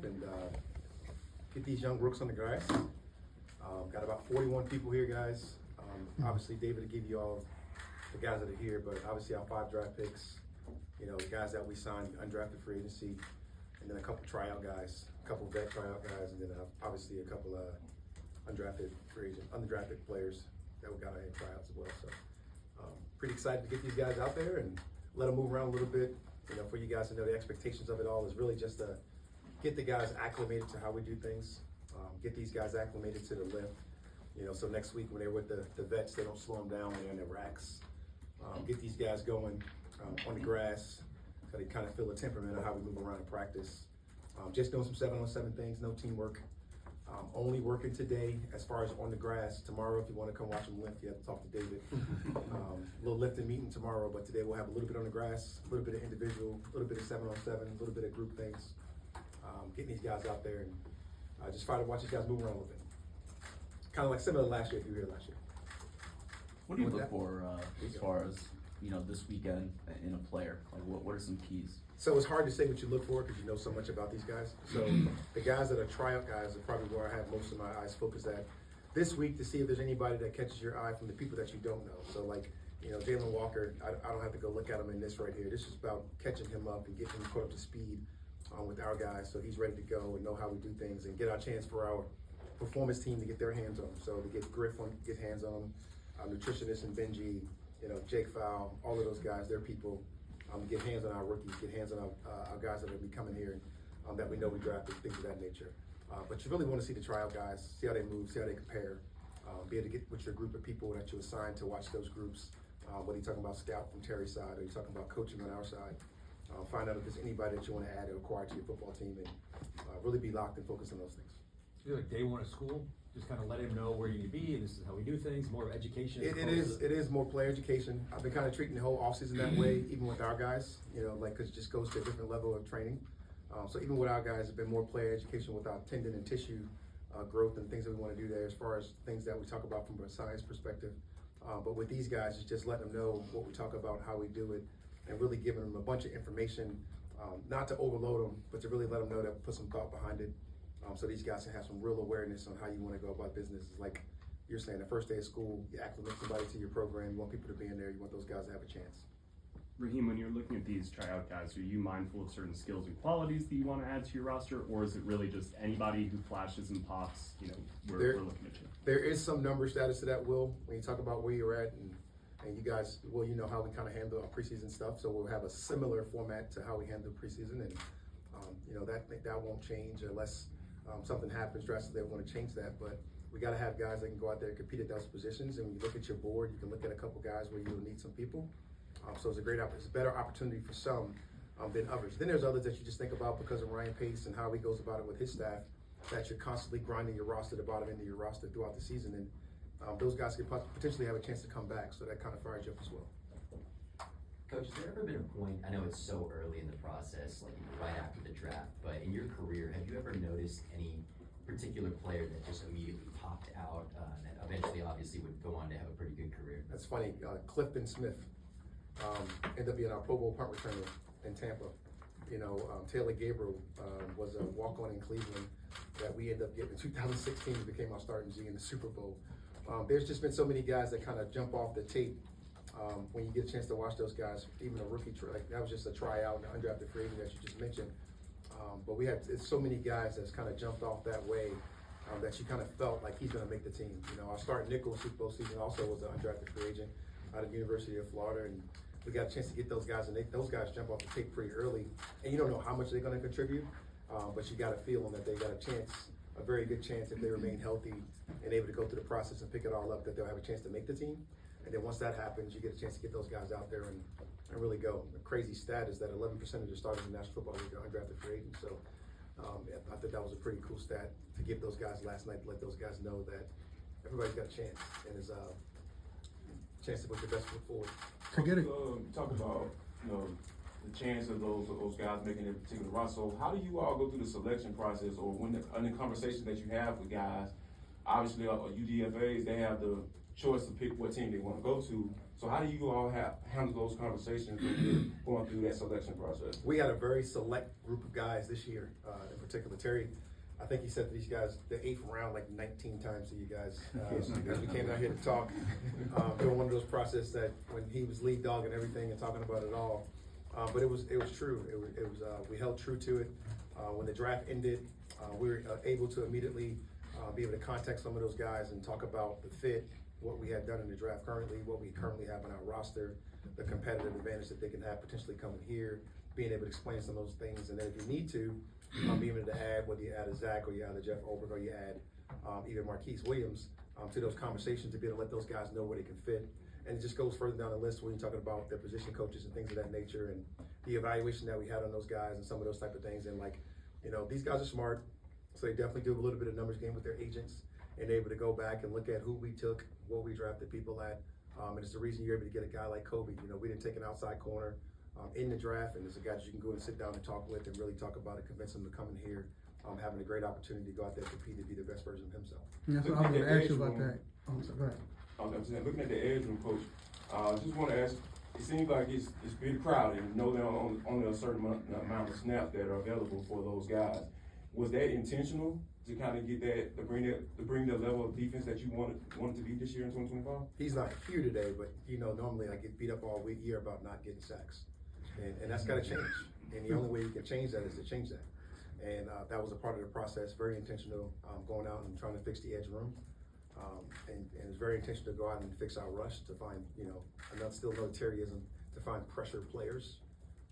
and get these young rooks on the grass. Got about 41 people here, guys. Obviously, David will give you all the guys that are here, but obviously our 5 draft picks, the guys that we signed, undrafted free agency, and then a couple tryout guys, a couple vet tryout guys, and then obviously a couple undrafted players that we got in tryouts as well. So pretty excited to get these guys out there and let them move around a little bit. For you guys to know the expectations of it all is really just to get the guys acclimated to how we do things, get these guys acclimated to the lift. So next week when they're with the vets, they don't slow them down when they're in their racks. Get these guys going on the grass so they kind of feel the temperament of how we move around in practice. Just doing some 7-on-7 things, no teamwork. Only working today as far as on the grass. Tomorrow, if you want to come watch them lift, you have to talk to David. A little lifting meeting tomorrow, but today we'll have a little bit on the grass, a little bit of individual, a little bit of 7-on-7, a little bit of group things. Getting these guys out there and just try to watch these guys move around a little bit. Kind of like similar to last year, if you were here last year. What do you look for as far as this weekend in a player? Like, what are some keys? So it's hard to say what you look for because you know so much about these guys. So the guys that are tryout guys are probably where I have most of my eyes focused at this week to see if there's anybody that catches your eye from the people that you don't know. So like, Jalen Walker, I don't have to go look at him in this right here. This is about catching him up and getting him caught up to speed with our guys so he's ready to go and know how we do things and get our chance for our performance team to get their hands on him. So to get Griff on, get hands on him, our nutritionist and Benji, Jake Fowl, all of those guys, they're people. Get hands on our rookies, get hands on our guys that will be coming here that we know we drafted, things of that nature. But you really want to see the tryout guys, see how they move, see how they compare, be able to get with your group of people that you assign to watch those groups. Whether you're talking about scout from Terry's side or you're talking about coaching on our side. Find out if there's anybody that you want to add or acquire to your football team and really be locked and focused on those things. Feel like day one of school, just kind of let him know where you need to be and this is how we do things, more of education. It is more player education. I've been kind of treating the whole offseason that way, even with our guys, because it just goes to a different level of training. So even with our guys, it's been more player education with our tendon and tissue growth and things that we want to do there as far as things that we talk about from a science perspective. But with these guys, it's just letting them know what we talk about, how we do it, and really giving them a bunch of information, not to overload them, but to really let them know that we put some thought behind it. So these guys can have some real awareness on how you want to go about business. Like you're saying, the first day of school, you acclimate somebody to your program, you want people to be in there, you want those guys to have a chance. Raheem, when you're looking at these tryout guys, are you mindful of certain skills and qualities that you want to add to your roster, or is it really just anybody who flashes and pops, we're looking at you? There is some number status to that, Will, when you talk about where you're at, and you guys, well, you know how we kind of handle our preseason stuff, so we'll have a similar format to how we handle preseason, and that won't change unless something happens drastically. I want to change that, but we got to have guys that can go out there and compete at those positions. And when you look at your board, you can look at a couple guys where you'll need some people. So it's it's a better opportunity for some than others. Then there's others that you just think about because of Ryan Pace and how he goes about it with his staff, that you're constantly grinding your roster, the bottom end of your roster throughout the season. And those guys could potentially have a chance to come back. So that kind of fires you up as well. Coach, has there ever been a point, I know it's so early in the process, like right after the draft, but in your career, have you ever noticed any particular player that just immediately popped out that eventually obviously would go on to have a pretty good career? That's funny. Clifton Smith ended up being our Pro Bowl punt returner in Tampa. Taylor Gabriel was a walk-on in Cleveland that we ended up getting in 2016. He became our starting G in the Super Bowl. There's just been so many guys that kind of jump off the tape when you get a chance to watch those guys, even a rookie, that was just a tryout, an undrafted free agent that you just mentioned. But we had so many guys that's kind of jumped off that way that you kind of felt like he's going to make the team. Our starting nickel Super Bowl season also was an undrafted free agent out of the University of Florida, and we got a chance to get those guys, and those guys jump off the tape pretty early. And you don't know how much they're going to contribute, but you got a feeling that they got a chance, a very good chance if they remain healthy and able to go through the process and pick it all up, that they'll have a chance to make the team. And then once that happens, you get a chance to get those guys out there and really go. The crazy stat is that 11% of the starters in National Football League are undrafted free agents. So I thought that was a pretty cool stat to give those guys last night, to let those guys know that everybody's got a chance and is a chance to put their best foot forward. Talk about the chance of those guys making a particular roster. So how do you all go through the selection process, or when in the conversations that you have with guys? Obviously, UDFAs, they have the choice to pick what team they want to go to. So how do you all handle those conversations when you're going through that selection process? We had a very select group of guys this year, in particular. Terry, I think he said to these guys the 8th round like 19 times to you guys because we came out here to talk during one of those processes that when he was lead dog and everything and talking about it all. But it was true. It was we held true to it. When the draft ended, we were able to immediately be able to contact some of those guys and talk about the fit, what we had done in the draft currently, what we currently have on our roster, the competitive advantage that they can have potentially coming here, being able to explain some of those things, and then if you need to, being able to add, whether you add a Zach or you add a Jeff Olberg or you add even Marquise Williams to those conversations to be able to let those guys know where they can fit. And it just goes further down the list when you're talking about their position coaches and things of that nature and the evaluation that we had on those guys and some of those type of things. And like, you know, these guys are smart, so they definitely do a little bit of numbers game with their agents and able to go back and look at who we took, what we drafted people at. And it's the reason you're able to get a guy like Kobe. You know, we didn't take an outside corner in the draft, and there's a guy that you can go and sit down and talk with and really talk about it, convince him to come in here, having a great opportunity to go out there and compete to be the best version of himself. Yeah, so I was gonna ask you about that. So go ahead. I'm saying, looking at the edge room, coach, just want to ask, it seems like it's pretty crowded, and know there are only a certain amount of snaps that are available for those guys. Was that intentional to kind of get that, to bring the level of defense that you wanted to be this year in 2025? He's not here today, but you know, normally I get beat up all year about not getting sacks. And that's gotta change. And the only way you can change that is to change that. And that was a part of the process, very intentional, going out and trying to fix the edge room. And it's very intentional to go out and fix our rush to find, you know, still another Terryism, to find pressure players.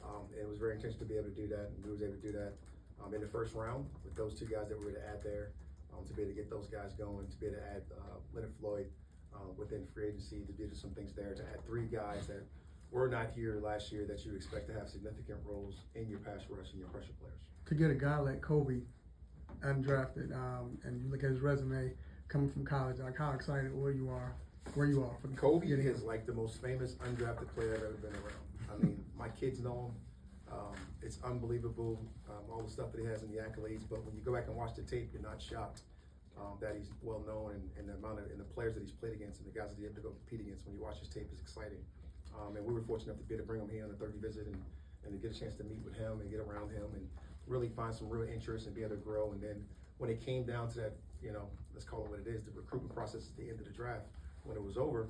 And it was very intentional to be able to do that, and we was able to do that in the first round with those two guys that we were to add there, to be able to get those guys going, to be able to add Leonard Floyd within free agency, to do some things there, to add 3 guys that were not here last year that you expect to have significant roles in your pass rush and your pressure players. To get a guy like Kobe undrafted, and you look at his resume coming from college, like how excited where you are for Kobe getting is him. like the most famous undrafted player I've ever been around. I mean, my kids know him. It's unbelievable, all the stuff that he has in the accolades, but when you go back and watch the tape, you're not shocked that he's well known and the amount of, and the players that he's played against and the guys that he had to go compete against. When you watch his tape, is exciting. And we were fortunate enough to be able to bring him here on a 30 visit and to get a chance to meet with him and get around him and really find some real interest and be able to grow. And then when it came down to that, you know, let's call it what it is, the recruitment process at the end of the draft, when it was over,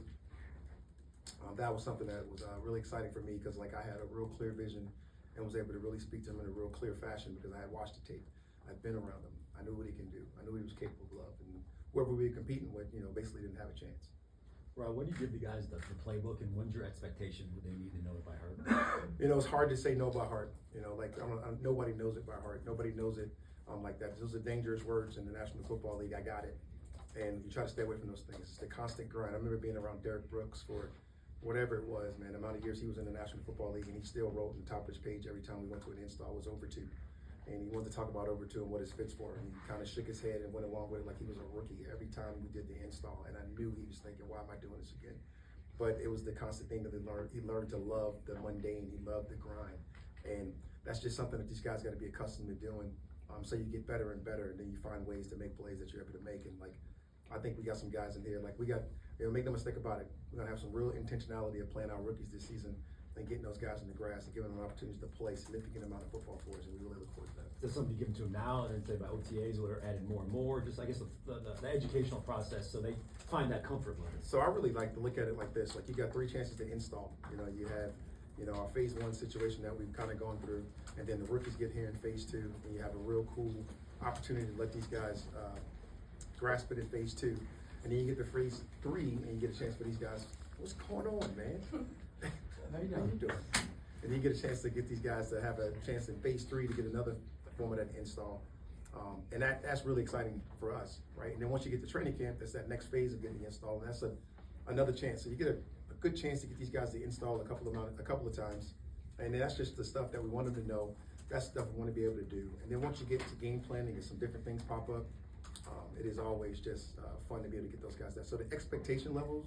that was something that was really exciting for me because like I had a real clear vision and was able to really speak to him in a real clear fashion because I had watched the tape. I'd been around him. I knew what he can do. I knew what he was capable of. And whoever we were competing with, you know, basically didn't have a chance. Rob, when do you give the guys the playbook, and when's your expectation? Would they need to know it by heart? You know, it's hard to say no by heart. You know, like nobody knows it by heart. Nobody knows it like that. Those are dangerous words in the National Football League. I got it. And you try to stay away from those things. It's the constant grind. I remember being around Derek Brooks for whatever it was, man, the amount of years he was in the National Football League, and he still wrote on the top of his page every time we went to an install was over 2. And he wanted to talk about over 2 and what his fits for. And he kind of shook his head and went along with it like he was a rookie every time we did the install. And I knew he was thinking, why am I doing this again? But it was the constant thing that he learned. He learned to love the mundane. He loved the grind. And that's just something that these guys got to be accustomed to doing. So you get better and better, and then you find ways to make plays that you're able to make. And like, I think we got some guys in here, like we got, you know, make no mistake about it, we're gonna have some real intentionality of playing our rookies this season and getting those guys in the grass and giving them opportunities to play a significant amount of football for us, and we really look forward to that. Is that something you give them to them now, and then say by OTAs, what are added more and more? Just I guess the educational process, so they find that comfort level. So I really like to look at it like this: like you got 3 chances to install. You know, you have, you know, our phase 1 situation that we've kind of gone through, and then the rookies get here in phase 2, and you have a real cool opportunity to let these guys grasp it in phase 2. And then you get to phase 3, and you get a chance for these guys. What's going on, man? How you doing? And you get a chance to get these guys to have a chance in phase 3 to get another form of that install. And that's really exciting for us, right? And then once you get to training camp, that's that next phase of getting installed. And that's another chance. So you get a good chance to get these guys to install a couple of times. And then that's just the stuff that we want them to know. That's stuff we want to be able to do. And then once you get to game planning and some different things pop up, it is always just fun to be able to get those guys that. So the expectation levels,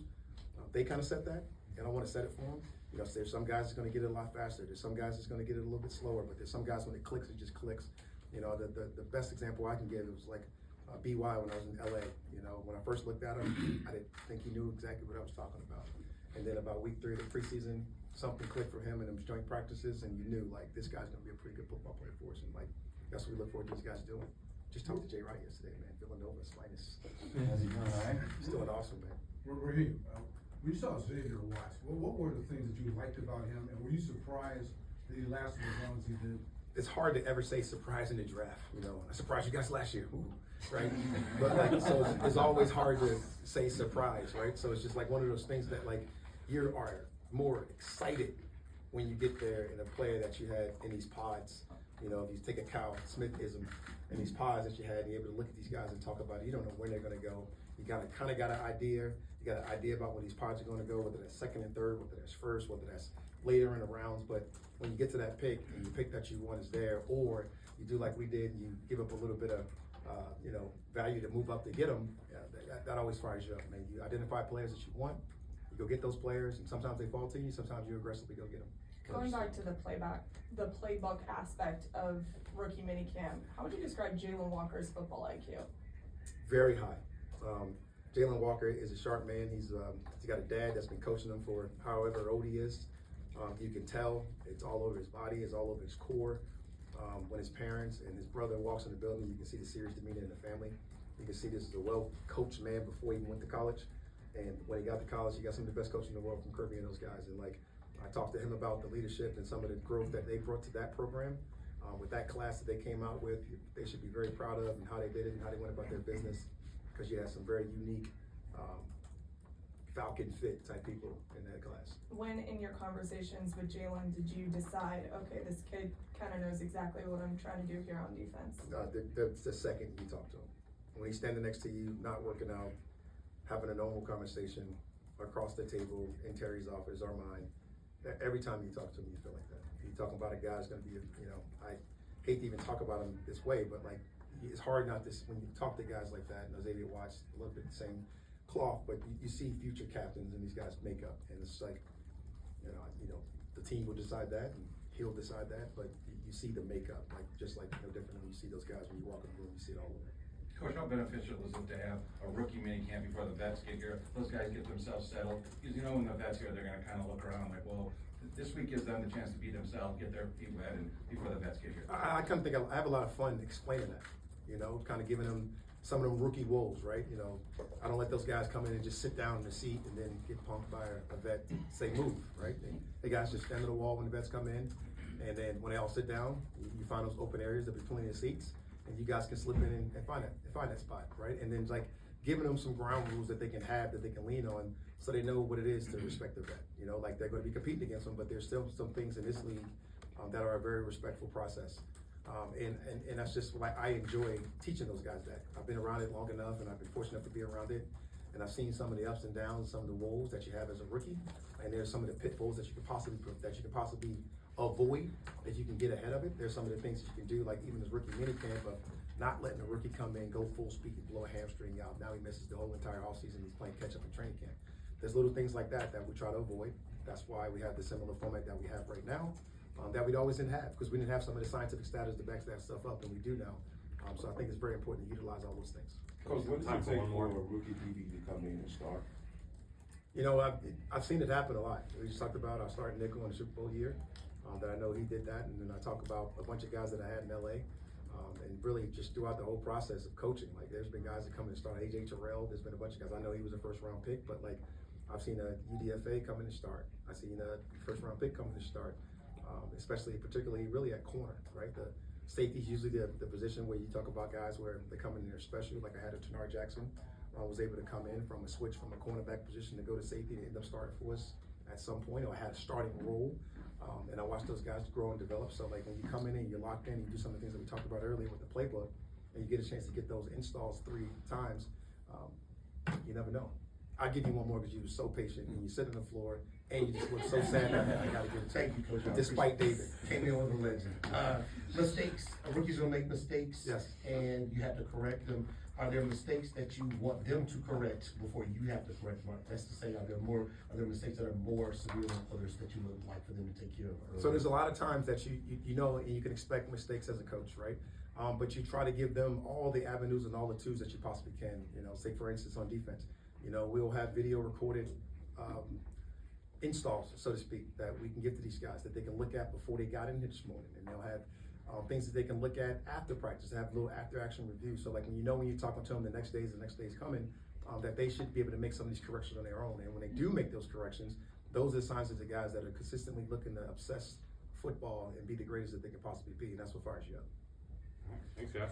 they kind of set that, and I want to set it for them. You know, so there's some guys that's going to get it a lot faster. There's some guys that's going to get it a little bit slower, but there's some guys when it clicks, it just clicks. You know, the best example I can give is like BY when I was in LA. You know, when I first looked at him, I didn't think he knew exactly what I was talking about. And then about week 3 of the preseason, something clicked for him in them joint practices, and you knew like this guy's gonna be a pretty good football player for us. And like that's what we look forward to these guys doing. Just talked to Jay Wright yesterday, man. Villanova's finest. How's he doing, all right? He's doing awesome, man. Raheem, when you saw Xavier Watts, what were the things that you liked about him, and were you surprised that he lasted as long as he did? It's hard to ever say surprise in the draft. You know, I surprised you guys last year, ooh, right? But like, so it's always hard to say surprise, right? So it's just like one of those things that like you are more excited when you get there in a player that you had in these pods. You know, if you take a Kyle Smithism and these pods that you had, you're able to look at these guys and talk about it. You don't know where they're going to go. You got an idea. You got an idea about where these pods are going to go, whether that's second and third, whether that's first, whether that's later in the rounds. But when you get to that pick and you pick that you want is there, or you do like we did, and you give up a little bit of value to move up to get them, that always fires you up, man. You identify players that you want, you go get those players, and sometimes they fall to you, sometimes you aggressively go get them. Going back to the playbook aspect of rookie minicamp, how would you describe Jalen Walker's football IQ? Very high. Jalen Walker is a sharp man. He's got a dad that's been coaching him for however old he is. You can tell it's all over his body, it's all over his core. When his parents and his brother walks in the building, you can see the serious demeanor in the family. You can see this is a well-coached man before he even went to college. And when he got to college, he got some of the best coaching in the world from Kirby and those guys. And like, I talked to him about the leadership and some of the growth that they brought to that program. With that class that they came out with, they should be very proud of and how they did it and how they went about their business. Because you had some very unique Falcon fit type people in that class. When in your conversations with Jalen did you decide, okay, this kid kind of knows exactly what I'm trying to do here on defense? The second you talk to him. When he's standing next to you, not working out, having a normal conversation across the table in Terry's office or mine, every time you talk to him, you feel like that. You talking about a guy who's going to be, I hate to even talk about him this way, but like, it's hard not to, when you talk to guys like that, and Xavier Watts, a little bit the same cloth, but you see future captains and these guys make up, and it's like, the team will decide that, and he'll decide that, but you see the makeup, like just like no different than you see those guys when you walk in the room, you see it all over. Coach, how beneficial is it to have a rookie mini camp before the vets get here? Those guys get themselves settled, because when the vets here, they're gonna kind of look around like, well, this week gives them the chance to be themselves, get their feet wet, and before the vets get here. I kind of think I have a lot of fun explaining that, kind of giving them some of them rookie wolves, right? I don't let those guys come in and just sit down in the seat and then get punked by a vet, say move, right? The guys just stand at the wall when the vets come in, and then when they all sit down, you find those open areas that between the seats, and you guys can slip in and find that spot, right? And then like giving them some ground rules that they can have, that they can lean on, so they know what it is to respect the vet. Like they're going to be competing against them, but there's still some things in this league that are a very respectful process. And that's just why I enjoy teaching those guys that. I've been around it long enough, and I've been fortunate enough to be around it. And I've seen some of the ups and downs, some of the woes that you have as a rookie, and there's some of the pitfalls that you could possibly avoid if you can get ahead of it. There's some of the things that you can do, like even this rookie minicamp of not letting a rookie come in, go full speed, and blow a hamstring out. Now he misses the whole entire offseason. He's playing catch up in training camp. There's little things like that we try to avoid. That's why we have the similar format that we have right now. That we always didn't have, because we didn't have some of the scientific status to back that stuff up, and we do now. So I think it's very important to utilize all those things. Coach, what does it take for a rookie DB to come in and start? I've seen it happen a lot. We just talked about our starting nickel in the Super Bowl year, that I know he did that, and then I talk about a bunch of guys that I had in LA, and really just throughout the whole process of coaching. Like there's been guys that come in and start, AJ Terrell, there's been a bunch of guys, I know he was a first round pick, but like I've seen a UDFA come in and start. I've seen a first round pick come in and start. Particularly really at corner, right? The safety is usually the position where you talk about guys where they come in and they're special. Like I had a Tanar Jackson, was able to come in from a switch from a cornerback position to go to safety and end up starting for us at some point, or I had a starting role. And I watched those guys grow and develop. So like when you come in and you're locked in, you do some of the things that we talked about earlier with the playbook, and you get a chance to get those installs 3 times, you never know. I'll give you one more because you were so patient and you sit on the floor and you just look so sad. I gotta give it to you. Thank you, Coach. Despite David. Came in with a legend. Mistakes, rookies will make mistakes. Yes. And you have to correct them. Are there mistakes that you want them to correct before you have to correct them? That's to say, are there mistakes that are more severe than others that you would like for them to take care of early? So there's a lot of times that you know, and you can expect mistakes as a coach, right? But you try to give them all the avenues and all the tools that you possibly can. You know, say for instance on defense, you know, we'll have video recorded installs, so to speak, that we can give to these guys that they can look at before they got in here this morning, and they'll have things that they can look at after practice, have a little after action review. So like when you're talking to them the next day's coming, that they should be able to make some of these corrections on their own. And when they do make those corrections, those are signs of the guys that are consistently looking to obsess football and be the greatest that they can possibly be. And that's what fires you up. Thanks, guys.